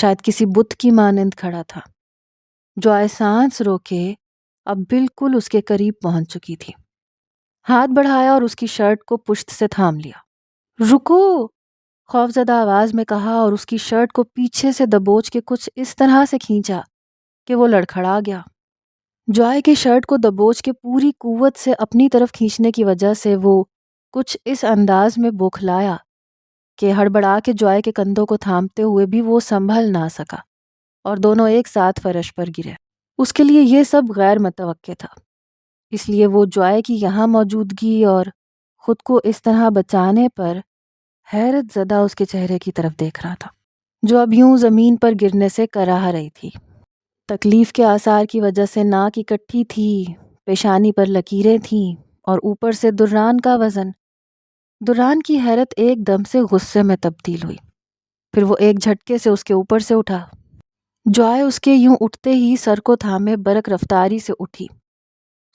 شاید کسی بت کی مانند کھڑا تھا۔ جوائے سانس روکے اب بالکل اس کے قریب پہنچ چکی تھی۔ ہاتھ بڑھایا اور اس کی شرٹ کو پشت سے تھام لیا۔ رکو، خوفزدہ آواز میں کہا اور اس کی شرٹ کو پیچھے سے دبوچ کے کچھ اس طرح سے کھینچا کہ وہ لڑکھڑا گیا۔ جوائے کی شرٹ کو دبوچ کے پوری قوت سے اپنی طرف کھینچنے کی وجہ سے وہ کچھ اس انداز میں بوکھلایا کہ ہڑبڑا کے جوائے کے کندھوں کو تھامتے ہوئے بھی وہ سنبھل نہ سکا اور دونوں ایک ساتھ فرش پر گرے۔ اس کے لیے یہ سب غیر متوقع تھا، اس لیے وہ جوائے کی یہاں موجودگی اور خود کو اس طرح بچانے پر حیرت زدہ اس کے چہرے کی طرف دیکھ رہا تھا، جو اب یوں زمین پر گرنے سے کراہ رہی تھی۔ تکلیف کے آثار کی وجہ سے ناک اکٹھی تھی، پیشانی پر لکیریں تھیں اور اوپر سے دران کا وزن۔ دران کی حیرت ایک دم سے غصے میں تبدیل ہوئی، پھر وہ ایک جھٹکے سے اس کے اوپر سے اٹھا۔ جوائے اس کے یوں اٹھتے ہی سر کو تھامے برق رفتاری سے اٹھی۔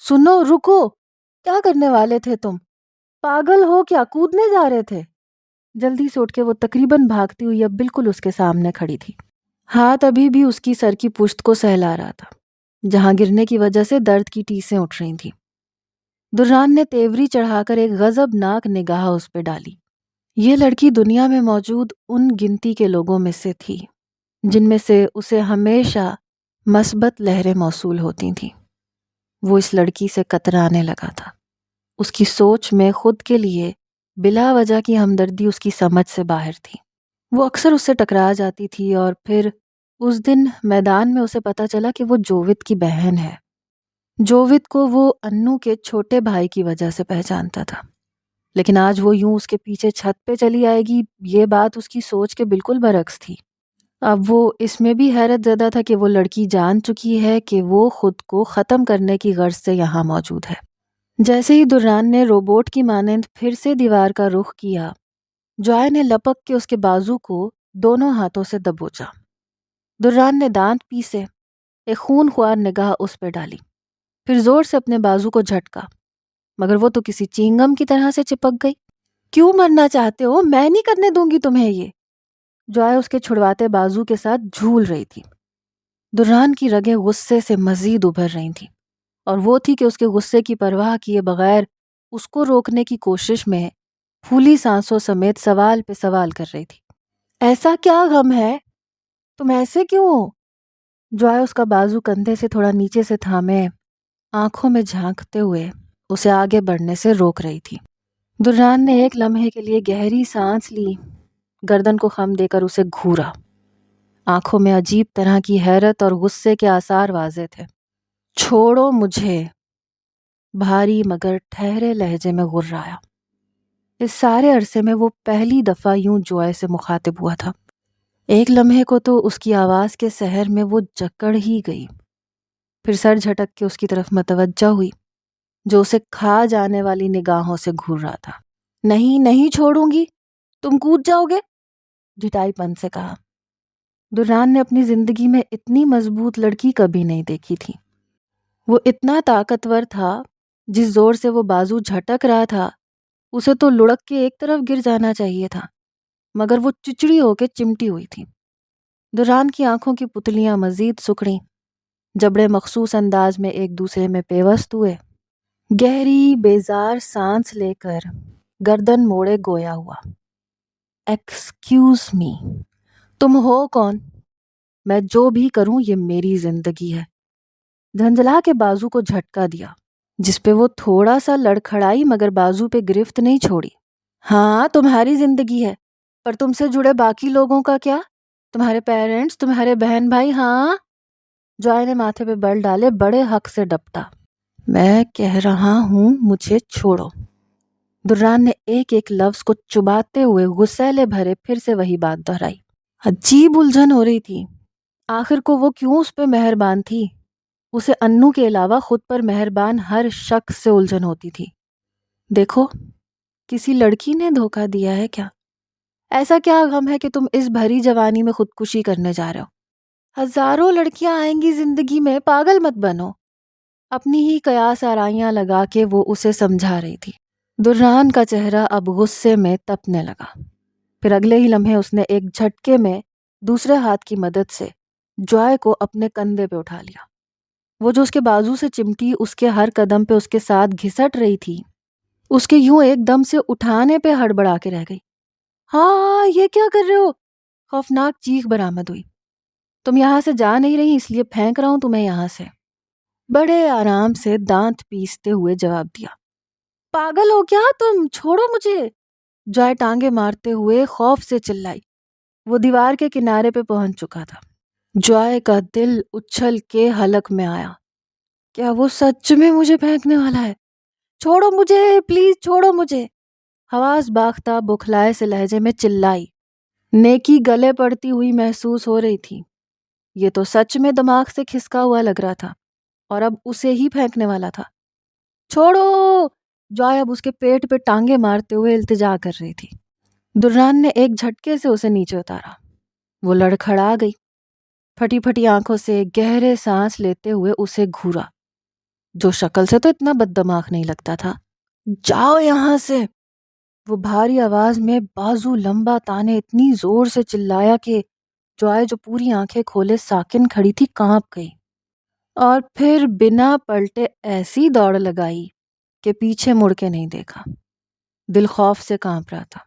سنو، رکو، کیا کرنے والے تھے تم؟ پاگل ہو کیا؟ کودنے جا رہے تھے؟ جلدی سے اٹھ کے وہ تقریباً بھاگتی ہوئی اب بالکل اس کے سامنے کھڑی تھی۔ ہاتھ ابھی بھی اس کی سر کی پشت کو سہلا رہا تھا، جہاں گرنے کی وجہ سے درد کی ٹیسیں اٹھ رہی تھیں۔ دران نے تیوری چڑھا کر ایک غضبناک نگاہ اس پہ ڈالی۔ یہ لڑکی دنیا میں موجود ان گنتی کے لوگوں میں سے تھی جن میں سے اسے ہمیشہ مثبت لہریں موصول ہوتی تھیں۔ وہ اس لڑکی سے کترانے لگا تھا۔ اس کی سوچ میں خود کے لیے بلا وجہ کی ہمدردی اس کی سمجھ سے باہر تھی۔ وہ اکثر اس سے ٹکرا جاتی تھی اور پھر اس دن میدان میں اسے پتا چلا کہ وہ جووت کی بہن ہے۔ جووت کو وہ انو کے چھوٹے بھائی کی وجہ سے پہچانتا تھا، لیکن آج وہ یوں اس کے پیچھے چھت پہ چلی آئے گی، یہ بات اس کی سوچ کے بالکل برعکس تھی۔ اب وہ اس میں بھی حیرت زدہ تھا کہ وہ لڑکی جان چکی ہے کہ وہ خود کو ختم کرنے کی غرض سے یہاں موجود ہے۔ جیسے ہی دران نے روبوٹ کی مانند پھر سے دیوار کا رخ کیا، جوائے نے لپک کے اس کے بازو کو دونوں ہاتھوں سے دبوچا۔ دران نے دانت پیسے ایک خون خوار نگاہ اس پہ ڈالی، پھر زور سے اپنے بازو کو جھٹکا، مگر وہ تو کسی چینگم کی طرح سے چپک گئی۔ کیوں مرنا چاہتے ہو؟ میں نہیں کرنے دوں گی تمہیں یہ۔ جوائے اس کے چھڑواتے بازو کے ساتھ جھول رہی تھی۔ دران کی رگیں غصے سے مزید ابھر رہی تھیں اور وہ تھی کہ اس کے غصے کی پرواہ کیے بغیر اس کو روکنے کی کوشش میں پھولی سانسوں سمیت سوال پہ سوال کر رہی تھی۔ ایسا کیا غم ہے؟ تم ایسے کیوں ہو؟ جوائے اس کا بازو کندھے سے تھوڑا نیچے سے تھامے آنکھوں میں جھانکتے ہوئے اسے آگے بڑھنے سے روک رہی تھی۔ دران نے ایک لمحے کے لیے گہری سانس لی، گردن کو خم دے کر اسے گھورا۔ آنکھوں میں عجیب طرح کی حیرت اور غصے کے آثار واضح تھے۔ چھوڑو مجھے، بھاری مگر ٹھہرے لہجے میں غرایا۔ اس سارے عرصے میں وہ پہلی دفعہ یوں جوائے سے مخاطب ہوا تھا۔ ایک لمحے کو تو اس کی آواز کے سحر میں وہ جکڑ ہی گئی، پھر سر جھٹک کے اس کی طرف متوجہ ہوئی جو اسے کھا جانے والی نگاہوں سے گھور رہا تھا۔ نہیں نہیں چھوڑوں گی، تم کود جاؤ گے، ڈھٹائی پن سے کہا۔ دران نے اپنی زندگی میں اتنی مضبوط لڑکی کبھی نہیں دیکھی تھی۔ وہ اتنا طاقتور تھا، جس زور سے وہ بازو جھٹک رہا تھا اسے تو لڑک کے ایک طرف گر جانا چاہیے تھا، مگر وہ چچڑی ہو کے چمٹی ہوئی تھی۔ دران کی آنکھوں کی پتلیاں مزید سکڑیں، جبڑے مخصوص انداز میں ایک دوسرے میں پیوست ہوئے۔ گہری بیزار سانس لے کر گردن موڑے گویا ہوا۔ ایکسکیوز می، تم ہو کون؟ میں جو بھی کروں یہ میری زندگی ہے۔ جھنجھلا کے بازو کو جھٹکا دیا، جس پہ وہ تھوڑا سا لڑکھڑائی مگر بازو پہ گرفت نہیں چھوڑی۔ ہاں تمہاری زندگی ہے، پر تم سے جڑے باقی لوگوں کا کیا؟ تمہارے پیرنٹس، تمہارے بہن بھائی؟ ہاں؟ جوائے نے ماتھے پہ بل ڈالے بڑے حق سے ڈپٹا۔ میں کہہ رہا ہوں مجھے چھوڑو۔ دران نے ایک ایک لفظ کو چباتے ہوئے غصے بھرے پھر سے وہی بات دہرائی۔ عجیب الجھن ہو رہی تھی، آخر کو وہ کیوں اس پہ مہربان تھی؟ اسے انو کے علاوہ خود پر مہربان ہر شخص سے الجھن ہوتی تھی۔ دیکھو، کسی لڑکی نے دھوکہ دیا ہے کیا؟ ایسا کیا غم ہے کہ تم اس بھری جوانی میں خودکشی کرنے جا رہے ہو؟ ہزاروں لڑکیاں آئیں گی زندگی میں، پاگل مت بنو۔ اپنی ہی قیاس آرائیاں لگا کے وہ اسے سمجھا رہی تھی۔ دران کا چہرہ اب غصے میں تپنے لگا، پھر اگلے ہی لمحے اس نے ایک جھٹکے میں دوسرے ہاتھ کی مدد سے جوائے کو اپنے کندھے پہ اٹھا لیا۔ وہ جو اس کے بازو سے چمٹی اس کے ہر قدم پہ اس کے ساتھ گھسٹ رہی تھی، اس کے یوں ایک دم سے اٹھانے پہ ہڑبڑا کے رہ گئی۔ ہاں یہ کیا کر رہے ہو؟ خوفناک چیخ برآمد ہوئی۔ تم یہاں سے جا نہیں رہی اس لیے پھینک رہا ہوں تمہیں یہاں سے، بڑے آرام سے دانت پیستے ہوئے جواب دیا۔ پاگل ہو کیا تم؟ چھوڑو مجھے، جوائے ٹانگے مارتے ہوئے خوف سے چلائی۔ وہ دیوار کے کنارے پہ پہنچ چکا تھا۔ جوائے کا دل اچھل کے حلق میں آیا۔ کیا وہ سچ میں مجھے پھینکنے والا ہے؟ چھوڑو مجھے، پلیز چھوڑو مجھے، حواس باختہ بکھلائے سے لہجے میں چلائی۔ نیکی گلے پڑتی ہوئی محسوس ہو رہی تھی۔ یہ تو سچ میں دماغ سے کھسکا ہوا لگ رہا تھا اور اب اسے ہی پھینکنے والا تھا۔ چھوڑو! جوائے اب اس کے پیٹ پہ ٹانگے مارتے ہوئے التجا کر رہی تھی۔ دران نے ایک جھٹکے سے اسے نیچے اتارا۔ وہ لڑکھڑا گئی، پھٹی پھٹی آنکھوں سے گہرے سانس لیتے ہوئے اسے گھورا، جو شکل سے تو اتنا بد دماغ نہیں لگتا تھا۔ جاؤ یہاں سے! وہ بھاری آواز میں بازو لمبا تانے اتنی زور سے چلایا کہ جوائے جو پوری آنکھیں کھولے ساکن کھڑی تھی کانپ گئی، اور پھر بنا پلٹے ایسی دوڑ لگائی کہ پیچھے مڑ کے نہیں دیکھا۔ دل خوف سے کانپ رہا تھا۔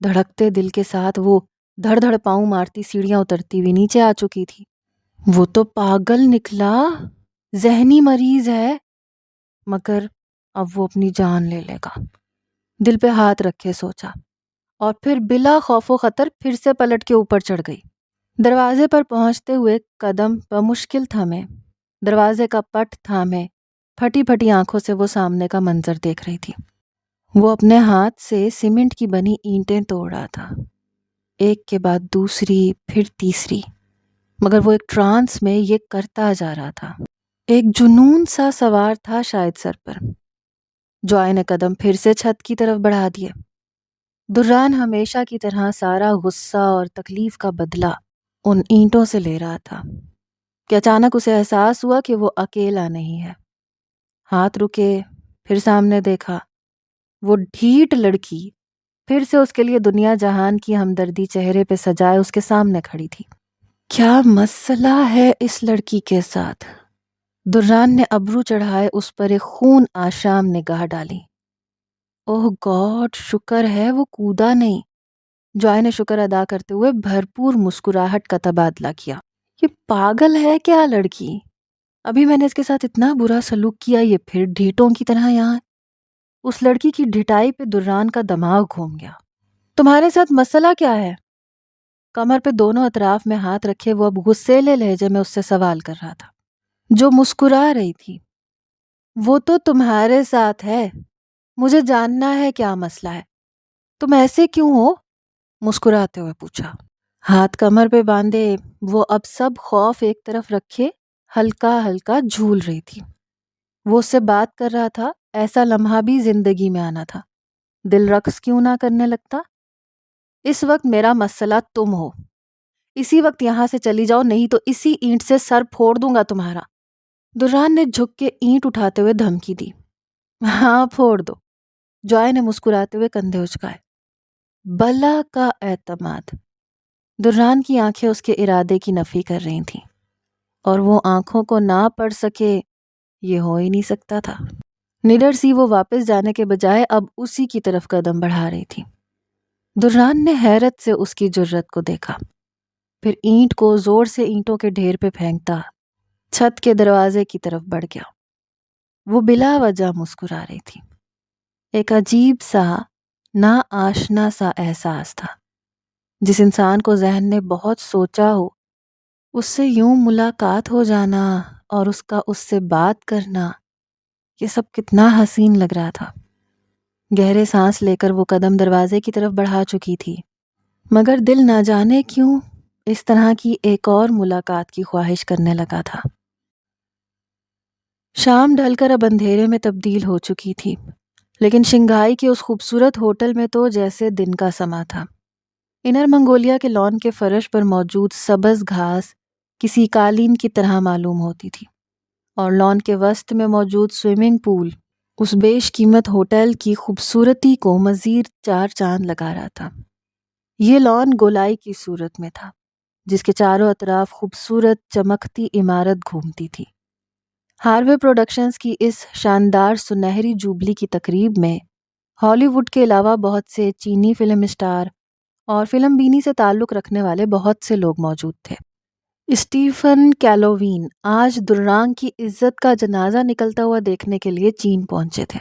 دھڑکتے دل کے ساتھ وہ دھڑ دھڑ پاؤں مارتی سیڑھیاں اترتی ہوئی نیچے آ چکی تھی۔ وہ تو پاگل نکلا، ذہنی مریض ہے، مگر اب وہ اپنی جان لے لے گا۔ دل پہ ہاتھ رکھے سوچا، اور پھر بلا خوف و خطر پھر سے پلٹ کے اوپر چڑھ گئی۔ دروازے پر پہنچتے ہوئے قدم بمشکل تھامے، دروازے کا پٹ تھامے، پھٹی پھٹی آنکھوں سے وہ سامنے کا منظر دیکھ رہی تھی۔ وہ اپنے ہاتھ سے سیمنٹ کی بنی اینٹیں توڑ رہا تھا، ایک کے بعد دوسری، پھر تیسری، مگر وہ ایک ٹرانس میں یہ کرتا جا رہا تھا۔ ایک جنون سا سوار تھا شاید سر پر۔ جوائے نے قدم پھر سے چھت کی طرف بڑھا دیے۔ دران ہمیشہ کی طرح سارا غصہ اور تکلیف کا بدلہ ان اینٹوں سے لے رہا تھا کہ اچانک اسے احساس ہوا کہ وہ اکیلا نہیں ہے۔ ہاتھ رکے، پھر سامنے دیکھا۔ وہ ڈھیٹ لڑکی پھر سے اس کے لیے دنیا جہان کی ہمدردی چہرے پہ سجائے اس کے سامنے کھڑی تھی۔ کیا مسئلہ ہے اس لڑکی کے ساتھ؟ دران نے ابرو چڑھائے اس پر ایک خون آشام نگاہ ڈالی۔ اوہ گاڈ، شکر ہے وہ کودا نہیں۔ جوائے نے شکر ادا کرتے ہوئے بھرپور مسکراہٹ کا تبادلہ کیا۔ یہ پاگل ہے کیا لڑکی؟ ابھی میں نے اس کے ساتھ اتنا برا سلوک کیا، یہ پھر ڈھیٹوں کی طرح یہاں ہے۔ اس لڑکی کی ڈھٹائی پہ دران کا دماغ گھوم گیا۔ تمہارے ساتھ مسئلہ کیا ہے؟ کمر پہ دونوں اطراف میں ہاتھ رکھے وہ اب غصیلے لہجے میں اس سے سوال کر رہا تھا۔ جو مسکرا رہی تھی۔ وہ تو تمہارے ساتھ ہے، مجھے جاننا ہے کیا مسئلہ ہے، تم ایسے کیوں ہو؟ مسکراتے ہوئے پوچھا۔ ہاتھ کمر پہ باندھے وہ اب سب خوف ایک طرف رکھے ہلکا ہلکا جھول رہی تھی۔ وہ اس سے بات کر رہا تھا، ایسا لمحہ بھی زندگی میں آنا تھا۔ دل رقص کیوں نہ کرنے لگتا؟ اس وقت میرا مسئلہ تم ہو، اسی وقت یہاں سے چلی جاؤ، نہیں تو اسی اینٹ سے سر پھوڑ دوں گا تمہارا۔ دران نے جھک کے اینٹ اٹھاتے ہوئے دھمکی دی۔ ہاں پھوڑ دو، جوائے نے مسکراتے ہوئے کندھے اچکائے۔ بلا کا اعتماد۔ دران کی آنکھیں اس کے ارادے کی نفی کر رہی تھیں، اور وہ آنکھوں کو نہ پڑھ سکے یہ ہو ہی نہیں سکتا تھا۔ نڈر سی وہ واپس جانے کے بجائے اب اسی کی طرف قدم بڑھا رہی تھی۔ دران نے حیرت سے اس کی جرت کو دیکھا، پھر اینٹ کو زور سے اینٹوں کے ڈھیر پہ پھینکتا چھت کے دروازے کی طرف بڑھ گیا۔ وہ بلا وجہ مسکرا رہی تھی۔ ایک عجیب سا نا آشنا سا احساس تھا۔ جس انسان کو ذہن نے بہت سوچا ہو، اس سے یوں ملاقات ہو جانا اور اس کا اس سے بات کرنا، یہ سب کتنا حسین لگ رہا تھا۔ گہرے سانس لے کر وہ قدم دروازے کی طرف بڑھا چکی تھی، مگر دل نہ جانے کیوں اس طرح کی ایک اور ملاقات کی خواہش کرنے لگا تھا۔ شام ڈھل کر اب اندھیرے میں تبدیل ہو چکی تھی، لیکن شنگھائی کے اس خوبصورت ہوٹل میں تو جیسے دن کا سما تھا۔ انر منگولیا کے لان کے فرش پر موجود سبز گھاس کسی قالین کی طرح معلوم ہوتی تھی، اور لان کے وسط میں موجود سوئمنگ پول اس بیش قیمت ہوٹل کی خوبصورتی کو مزید چار چاند لگا رہا تھا۔ یہ لان گولائی کی صورت میں تھا، جس کے چاروں اطراف خوبصورت چمکتی عمارت گھومتی تھی۔ ہاروے پروڈکشنز کی اس شاندار سنہری جوبلی کی تقریب میں ہالی ووڈ کے علاوہ بہت سے چینی فلم اسٹار اور فلم بینی سے تعلق رکھنے والے بہت سے لوگ موجود تھے۔ اسٹیفن کیلووین آج درانگ کی عزت کا جنازہ نکلتا ہوا دیکھنے کے لیے چین پہنچے تھے۔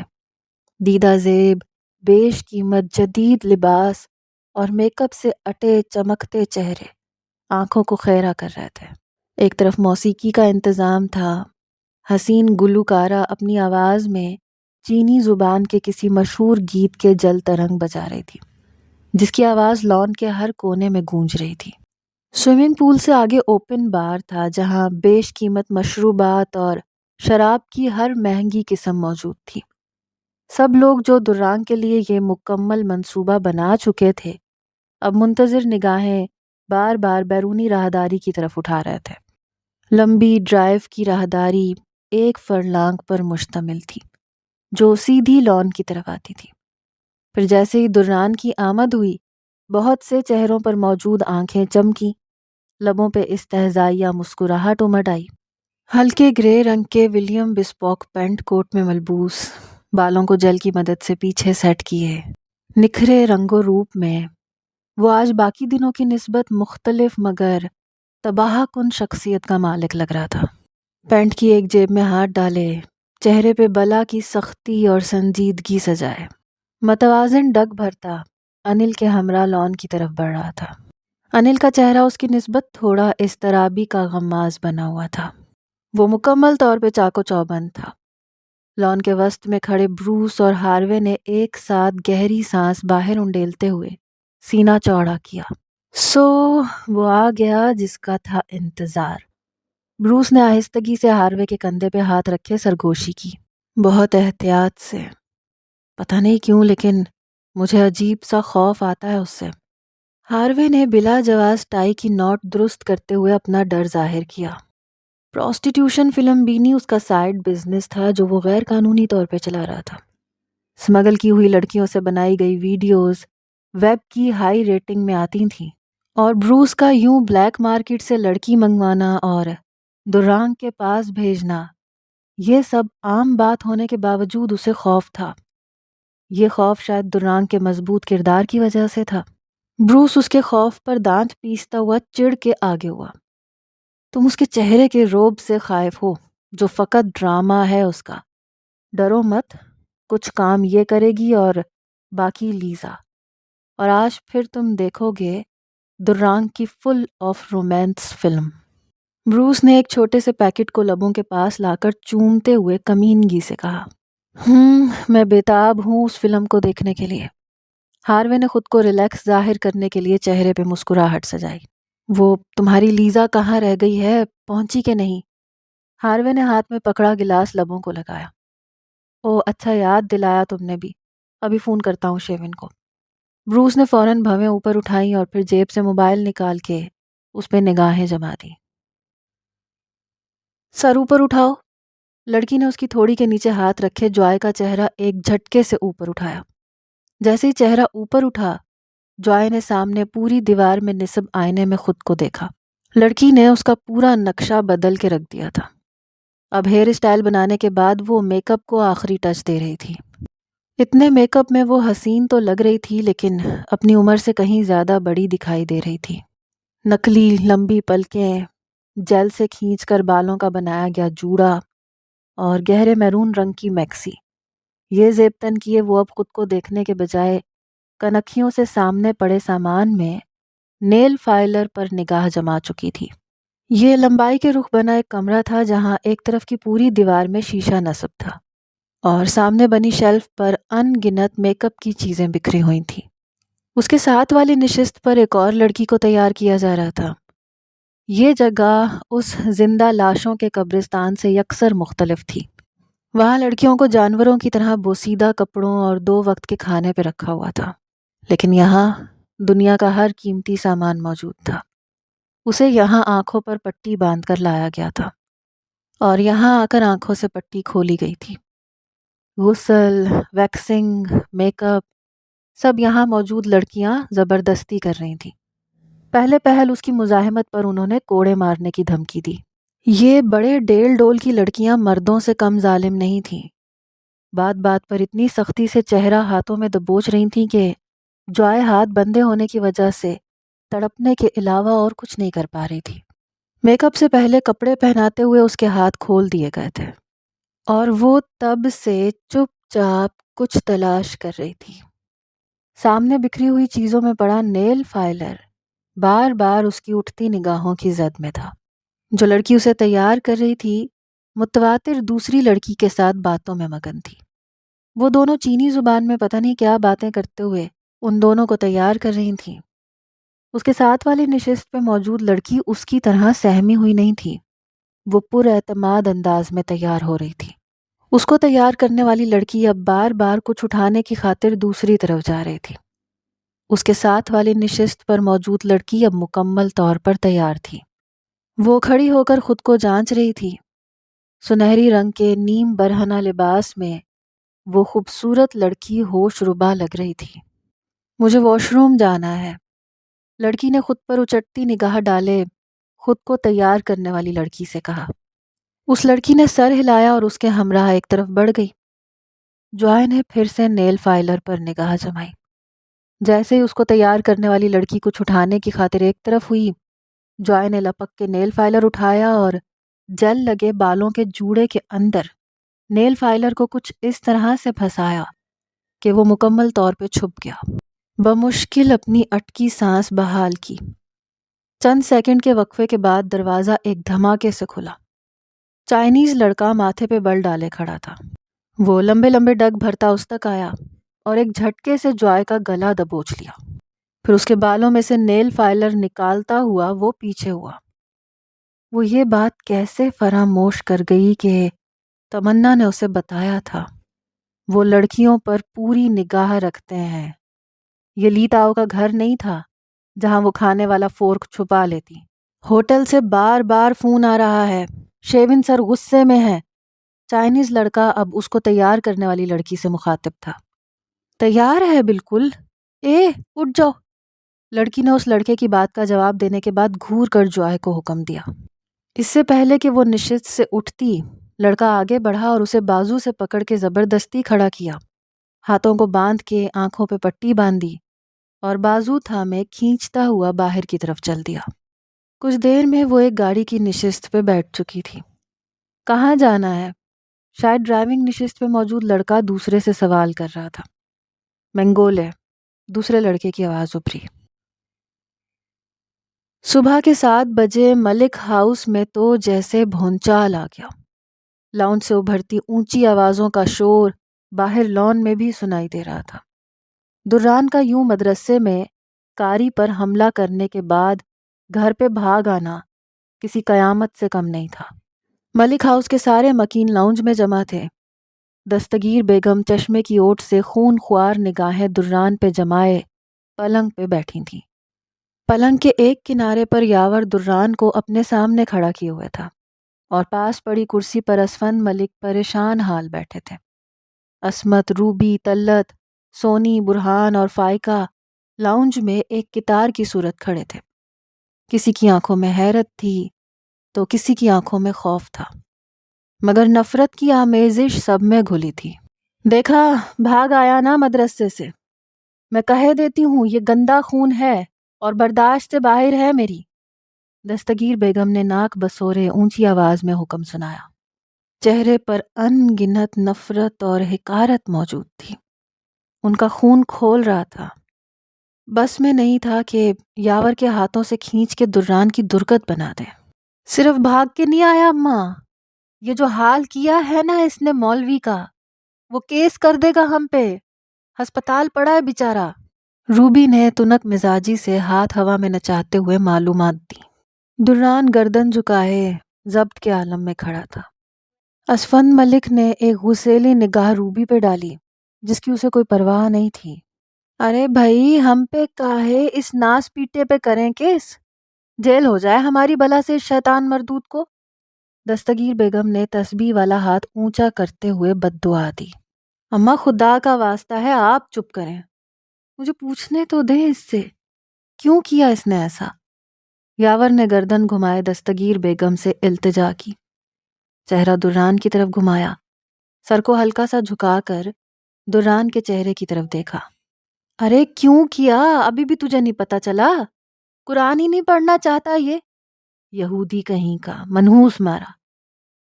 دیدہ زیب، بیش قیمت جدید لباس اور میک اپ سے اٹے چمکتے چہرے آنکھوں کو خیرہ کر رہے تھے۔ ایک طرف موسیقی کا انتظام تھا، حسین گلوکارہ اپنی آواز میں چینی زبان کے کسی مشہور گیت کے جل ترنگ بجا رہی تھی، جس کی آواز لان کے ہر کونے میں گونج رہی تھی۔ سوئمنگ پول سے آگے اوپن بار تھا جہاں بیش قیمت مشروبات اور شراب کی ہر مہنگی قسم موجود تھی۔ سب لوگ جو درانگ کے لیے یہ مکمل منصوبہ بنا چکے تھے اب منتظر نگاہیں بار بار بیرونی راہداری کی طرف اٹھا رہے تھے۔ لمبی ڈرائیو کی راہداری ایک فرلانگ پر مشتمل تھی جو سیدھی لان کی طرف آتی تھی۔ پھر جیسے ہی دران کی آمد ہوئی، بہت سے چہروں پر موجود آنکھیں چمکی، لبوں پہ استہزائیہ مسکراہٹ امڈ آئی۔ ہلکے گرے رنگ کے ولیم بسپوک پینٹ کوٹ میں ملبوس، بالوں کو جیل کی مدد سے پیچھے سیٹ کیے، نکھرے رنگ و روپ میں وہ آج باقی دنوں کی نسبت مختلف مگر تباہ کن شخصیت کا مالک لگ رہا تھا۔ پینٹ کی ایک جیب میں ہاتھ ڈالے، چہرے پہ بلا کی سختی اور سنجیدگی سجائے، متوازن ڈگ بھرتا انل کے ہمراہ لان کی طرف بڑھ رہا تھا۔ انل کا چہرہ اس کی نسبت تھوڑا اضطرابی کا غماز بنا ہوا تھا۔ وہ مکمل طور پہ چاقو چوبند تھا۔ لان کے وسط میں کھڑے بروس اور ہاروے نے ایک ساتھ گہری سانس باہر انڈیلتے ہوئے سینہ چوڑا کیا۔ سو وہ آ گیا جس کا تھا انتظار۔ بروس نے آہستگی سے ہاروے کے کندھے پہ ہاتھ رکھے سرگوشی کی، بہت احتیاط سے۔ پتہ نہیں کیوں لیکن مجھے عجیب سا خوف آتا ہے اس سے۔ ہاروے نے بلا جواز ٹائی کی نوٹ درست کرتے ہوئے اپنا ڈر ظاہر کیا۔ پروسٹیٹیوشن فلم بینی اس کا سائیڈ بزنس تھا جو وہ غیر قانونی طور پہ چلا رہا تھا۔ سمگل کی ہوئی لڑکیوں سے بنائی گئی ویڈیوز ویب کی ہائی ریٹنگ میں آتی تھیں، اور بروس کا یوں بلیک مارکیٹ سے لڑکی منگوانا اور درانگ کے پاس بھیجنا، یہ سب عام بات ہونے کے باوجود اسے خوف تھا۔ یہ خوف شاید درانگ کے مضبوط کردار کی وجہ سے تھا۔ بروس اس کے خوف پر دانت پیستا ہوا چڑ کے آگے ہوا۔ تم اس کے چہرے کے روب سے خائف ہو جو فقط ڈرامہ ہے اس کا۔ ڈرو مت، کچھ کام یہ کرے گی اور باقی لیزا، اور آج پھر تم دیکھو گے درانگ کی full of romance film. Bruce نے ایک چھوٹے سے پیکٹ کو لبوں کے پاس لا کر چومتے ہوئے کمینگی سے کہا، میں بےتاب ہوں اس فلم کو دیکھنے کے لیے۔ ہاروے نے خود کو ریلیکس ظاہر کرنے کے لیے چہرے پہ مسکراہٹ سجائی۔ وہ تمہاری لیزا کہاں رہ گئی ہے، پہنچی کہ نہیں؟ ہاروے نے ہاتھ میں پکڑا گلاس لبوں کو لگایا۔ او اچھا یاد دلایا تم نے بھی، ابھی فون کرتا ہوں شیون کو۔ بروس نے فوراً بھویں اوپر اٹھائیں اور پھر جیب سے موبائل نکال کے اس پہ نگاہیں جما دیں۔ سر اوپر اٹھاؤ۔ لڑکی نے اس کی تھوڑی کے نیچے ہاتھ رکھے جوائے کا چہرہ ایک جھٹکے سے اوپر اٹھایا۔ جیسے ہی چہرہ اوپر اٹھا، جوائے نے سامنے پوری دیوار میں نصب آئینے میں خود کو دیکھا۔ لڑکی نے اس کا پورا نقشہ بدل کے رکھ دیا تھا۔ اب ہیئر اسٹائل بنانے کے بعد وہ میک اپ کو آخری ٹچ دے رہی تھی۔ اتنے میک اپ میں وہ حسین تو لگ رہی تھی لیکن اپنی عمر سے کہیں زیادہ بڑی دکھائی دے رہی تھی۔ نکلی لمبی پلکیں، جیل سے کھینچ کر بالوں کا بنایا گیا جوڑا اور گہرے میرون رنگ کی میکسی، یہ زیب تن کیے وہ اب خود کو دیکھنے کے بجائے کنکھیوں سے سامنے پڑے سامان میں نیل فائلر پر نگاہ جما چکی تھی۔ یہ لمبائی کے رخ بنا ایک کمرہ تھا جہاں ایک طرف کی پوری دیوار میں شیشہ نصب تھا اور سامنے بنی شیلف پر ان گنت میک اپ کی چیزیں بکھری ہوئی تھیں۔ اس کے ساتھ والی نشست پر ایک اور لڑکی کو تیار کیا جا رہا تھا۔ یہ جگہ اس زندہ لاشوں کے قبرستان سے یکسر مختلف تھی۔ وہاں لڑکیوں کو جانوروں کی طرح بوسیدہ کپڑوں اور 2 وقت کے کھانے پہ رکھا ہوا تھا، لیکن یہاں دنیا کا ہر قیمتی سامان موجود تھا۔ اسے یہاں آنکھوں پر پٹی باندھ کر لایا گیا تھا اور یہاں آ کر آنکھوں سے پٹی کھولی گئی تھی۔ غسل، ویکسنگ، میک اپ، سب یہاں موجود لڑکیاں زبردستی کر رہی تھیں۔ پہلے پہل اس کی مزاحمت پر انہوں نے کوڑے مارنے کی دھمکی دی۔ یہ بڑے ڈیل ڈول کی لڑکیاں مردوں سے کم ظالم نہیں تھیں۔ بات بات پر اتنی سختی سے چہرہ ہاتھوں میں دبوچ رہی تھیں کہ جوائے ہاتھ بندے ہونے کی وجہ سے تڑپنے کے علاوہ اور کچھ نہیں کر پا رہی تھی۔ میک اپ سے پہلے کپڑے پہناتے ہوئے اس کے ہاتھ کھول دیے گئے تھے اور وہ تب سے چپ چاپ کچھ تلاش کر رہی تھی۔ سامنے بکھری ہوئی چیزوں میں پڑا نیل فائلر بار بار اس کی اٹھتی نگاہوں کی زد میں تھا۔ جو لڑکی اسے تیار کر رہی تھی متواتر دوسری لڑکی کے ساتھ باتوں میں مگن تھی۔ وہ دونوں چینی زبان میں پتہ نہیں کیا باتیں کرتے ہوئے ان دونوں کو تیار کر رہی تھیں۔ اس کے ساتھ والی نشست پہ موجود لڑکی اس کی طرح سہمی ہوئی نہیں تھی۔ وہ پر اعتماد انداز میں تیار ہو رہی تھی۔ اس کو تیار کرنے والی لڑکی اب بار بار کچھ اٹھانے کی خاطر دوسری طرف جا رہی تھی۔ اس کے ساتھ والی نشست پر موجود لڑکی اب مکمل طور پر تیار تھی۔ وہ کھڑی ہو کر خود کو جانچ رہی تھی۔ سنہری رنگ کے نیم برہنہ لباس میں وہ خوبصورت لڑکی ہوش ربا لگ رہی تھی۔ مجھے واش روم جانا ہے، لڑکی نے خود پر اچٹتی نگاہ ڈالے خود کو تیار کرنے والی لڑکی سے کہا۔ اس لڑکی نے سر ہلایا اور اس کے ہمراہ ایک طرف بڑھ گئی۔ جوائے نے پھر سے نیل فائلر پر نگاہ جمائی۔ جیسے ہی اس کو تیار کرنے والی لڑکی کچھ اٹھانے کی خاطر ایک طرف ہوئی، جوائے نے لپک کے نیل فائلر اٹھایا اور جل لگے بالوں کے جوڑے کے اندر نیل فائلر کو کچھ اس طرح سے پھنسایا کہ وہ مکمل طور پہ چھپ گیا۔ بمشکل اپنی اٹکی سانس بحال کی۔ چند سیکنڈ کے وقفے کے بعد دروازہ ایک دھماکے سے کھلا۔ چائنیز لڑکا ماتھے پہ بل ڈالے کھڑا تھا۔ وہ لمبے لمبے ڈگ بھرتا اس تک آیا اور ایک جھٹکے سے جوائے کا گلا دبوچ لیا۔ پھر اس کے بالوں میں سے نیل فائلر نکالتا ہوا وہ پیچھے ہوا۔ وہ یہ بات کیسے فراموش کر گئی کہ تمنا نے اسے بتایا تھا وہ لڑکیوں پر پوری نگاہ رکھتے ہیں۔ یہ لی تاؤ کا گھر نہیں تھا جہاں وہ کھانے والا فورک چھپا لیتی۔ ہوٹل سے بار بار فون آ رہا ہے، شیون سر غصے میں ہے۔ چائنیز لڑکا اب اس کو تیار کرنے والی لڑکی سے مخاطب تھا۔ تیار ہے بالکل، اٹھ جاؤ۔ لڑکی نے اس لڑکے کی بات کا جواب دینے کے بعد گھور کر جوائے کو حکم دیا۔ اس سے پہلے کہ وہ نشست سے اٹھتی، لڑکا آگے بڑھا اور اسے بازو سے پکڑ کے زبردستی کھڑا کیا۔ ہاتھوں کو باندھ کے آنکھوں پہ پٹی باندھی اور بازو تھامے کھینچتا ہوا باہر کی طرف چل دیا۔ کچھ دیر میں وہ ایک گاڑی کی نشست پہ بیٹھ چکی تھی۔ کہاں جانا ہے؟ شاید ڈرائیونگ نشست پہ موجود لڑکا دوسرے سے سوال کر رہا تھا۔ منگولے، دوسرے لڑکے کی آواز ابھری۔ صبح کے 7 بجے ملک ہاؤس میں تو جیسے بھونچال آ گیا۔ لاؤنج سے ابھرتی اونچی آوازوں کا شور باہر لان میں بھی سنائی دے رہا تھا۔ دران کا یوں مدرسے میں کاری پر حملہ کرنے کے بعد گھر پہ بھاگ آنا کسی قیامت سے کم نہیں تھا۔ ملک ہاؤس کے سارے مکین لاؤنج میں جمع تھے۔ دستگیر بیگم چشمے کی اوٹ سے خون خوار نگاہیں دران پہ جمائے پلنگ پہ بیٹھی تھیں۔ پلنگ کے ایک کنارے پر یاور دران کو اپنے سامنے کھڑا کیے ہوئے تھا اور پاس پڑی کرسی پر اسفند ملک پریشان حال بیٹھے تھے۔ عصمت، روبی، طلت، سونی، برہان اور فائقہ لاؤنج میں ایک کتار کی صورت کھڑے تھے۔ کسی کی آنکھوں میں حیرت تھی تو کسی کی آنکھوں میں خوف تھا، مگر نفرت کی آمیزش سب میں گھلی تھی۔ دیکھا، بھاگ آیا نا مدرسے سے؟ میں کہہ دیتی ہوں یہ گندا خون ہے اور برداشت سے باہر ہے میری۔ دستگیر بیگم نے ناک بسورے اونچی آواز میں حکم سنایا۔ چہرے پر ان گنت نفرت اور حقارت موجود تھی۔ ان کا خون کھول رہا تھا۔ بس میں نہیں تھا کہ یاور کے ہاتھوں سے کھینچ کے دران کی درگت بنا دے۔ صرف بھاگ کے نہیں آیا اماں، یہ جو حال کیا ہے نا اس نے مولوی کا، وہ کیس کر دے گا ہم پہ، ہسپتال پڑا ہے بیچارہ۔ روبی نے تنک مزاجی سے ہاتھ ہوا میں نچاتے ہوئے معلومات دی۔ دران گردن جھکائے ضبط کے عالم میں کھڑا تھا۔ اسفند ملک نے ایک غصیلی نگاہ روبی پہ ڈالی جس کی اسے کوئی پرواہ نہیں تھی۔ ارے بھائی، ہم پہ کاہے اس ناس پیٹے پہ کریں کیس؟ جیل ہو جائے ہماری بلا سے اس شیطان مردود کو۔ دستگیر بیگم نے تسبیح والا ہاتھ اونچا کرتے ہوئے بددعا دی۔ اماں خدا کا واسطہ ہے آپ چپ کریں، مجھے پوچھنے تو دیں اس سے کیوں کیا اس نے ایسا۔ یاور نے گردن گھمائے دستگیر بیگم سے التجا کی، چہرہ دران کی طرف گھمایا، سر کو ہلکا سا جھکا کر دران کے چہرے کی طرف دیکھا۔ ارے کیوں کیا؟ ابھی بھی تجھے نہیں پتا چلا؟ قرآن ہی نہیں پڑھنا چاہتا یہ؟ یہودی کہیں کا، منحوس مارا۔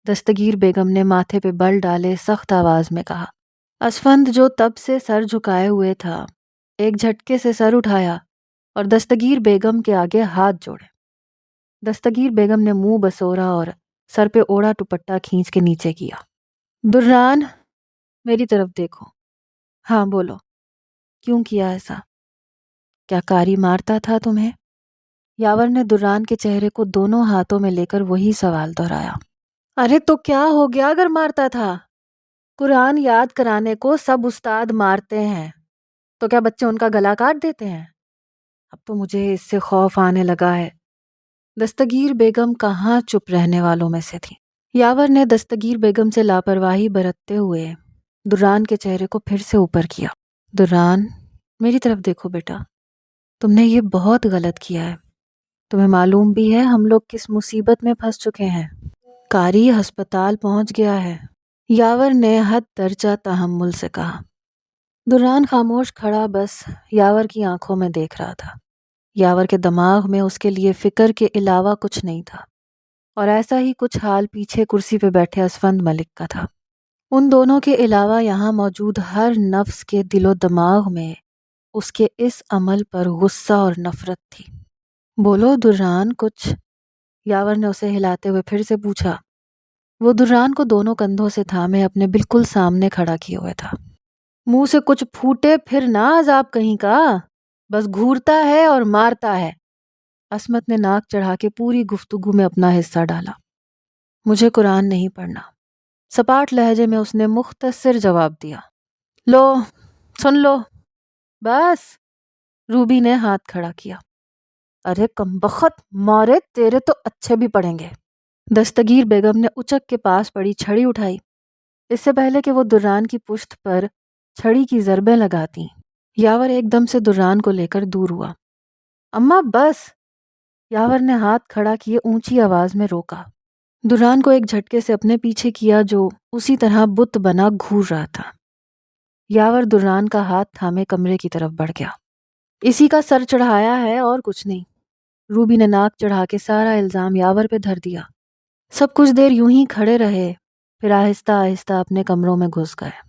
دستگیر بیگم نے ماتھے پہ بل ڈالے سخت آواز میں کہا۔ اسفند جو تب سے سر جھکائے ہوئے تھا، ایک جھٹکے سے سر اٹھایا اور دستگیر بیگم کے آگے ہاتھ جوڑے۔ دستگیر بیگم نے منہ بسورا اور سر پہ اوڑا دوپٹہ کھینچ کے نیچے کیا۔ دران، میری طرف دیکھو۔ ہاں بولو، کیوں کیا ایسا؟ کیا کاری مارتا تھا تمہیں؟ یاور نے دران کے چہرے کو دونوں ہاتھوں میں لے کر وہی سوال دہرایا۔ ارے تو کیا ہو گیا اگر مارتا تھا؟ قرآن یاد کرانے کو سب استاد مارتے ہیں، تو کیا بچے ان کا گلا کاٹ دیتے ہیں؟ اب تو مجھے اس سے خوف آنے لگا ہے۔ دستگیر بیگم کہاں چپ رہنے والوں میں سے تھی۔ یاور نے دستگیر بیگم سے لاپرواہی برتتے ہوئے دران کے چہرے کو پھر سے اوپر کیا۔ دران، میری طرف دیکھو بیٹا، تم نے یہ بہت غلط کیا ہے۔ تمہیں معلوم بھی ہے ہم لوگ کس مصیبت میں پھنس چکے ہیں؟ کاری ہسپتال پہنچ گیا ہے، یاور نے حد درجہ تحمل سے کہا۔ دران خاموش کھڑا بس یاور کی آنکھوں میں دیکھ رہا تھا۔ یاور کے دماغ میں اس کے لیے فکر کے علاوہ کچھ نہیں تھا، اور ایسا ہی کچھ حال پیچھے کرسی پہ بیٹھے اسفند ملک کا تھا۔ ان دونوں کے علاوہ یہاں موجود ہر نفس کے دل و دماغ میں اس کے اس عمل پر غصہ اور نفرت تھی۔ بولو دران کچھ، یاور نے اسے ہلاتے ہوئے پھر سے پوچھا۔ وہ دران کو دونوں کندھوں سے تھامے اپنے بالکل سامنے کھڑا کیے ہوئے تھا۔ منہ سے کچھ پھوٹے پھر نہ عذاب کہیں کا، بس گھورتا ہے اور مارتا ہے۔ عصمت نے ناک چڑھا کے پوری گفتگو میں اپنا حصہ ڈالا۔ مجھے قرآن نہیں پڑھنا، سپاٹ لہجے میں اس نے مختصر جواب دیا۔ لو سن لو بس، روبی نے ہاتھ کھڑا کیا۔ ارے کمبخت، مارے تیرے تو اچھے بھی پڑیں گے۔ دستگیر بیگم نے اچک کے پاس پڑی چھڑی اٹھائی۔ اس سے پہلے کہ وہ دران کی پشت پر چھڑی کی ضربیں لگاتی، یاور ایک دم سے دران کو لے کر دور ہوا۔ اماں بس، یاور نے ہاتھ کھڑا کیے اونچی آواز میں روکا۔ دران کو ایک جھٹکے سے اپنے پیچھے کیا جو اسی طرح بت بنا گھور رہا تھا۔ یاور دران کا ہاتھ تھامے کمرے کی طرف بڑھ گیا۔ اسی کا سر چڑھایا ہے اور کچھ نہیں۔ روبی نے ناک چڑھا کے سارا الزام یاور پہ دھر دیا۔ سب کچھ دیر یوں ہی کھڑے رہے، پھر آہستہ آہستہ اپنے کمروں میں گھس گئے۔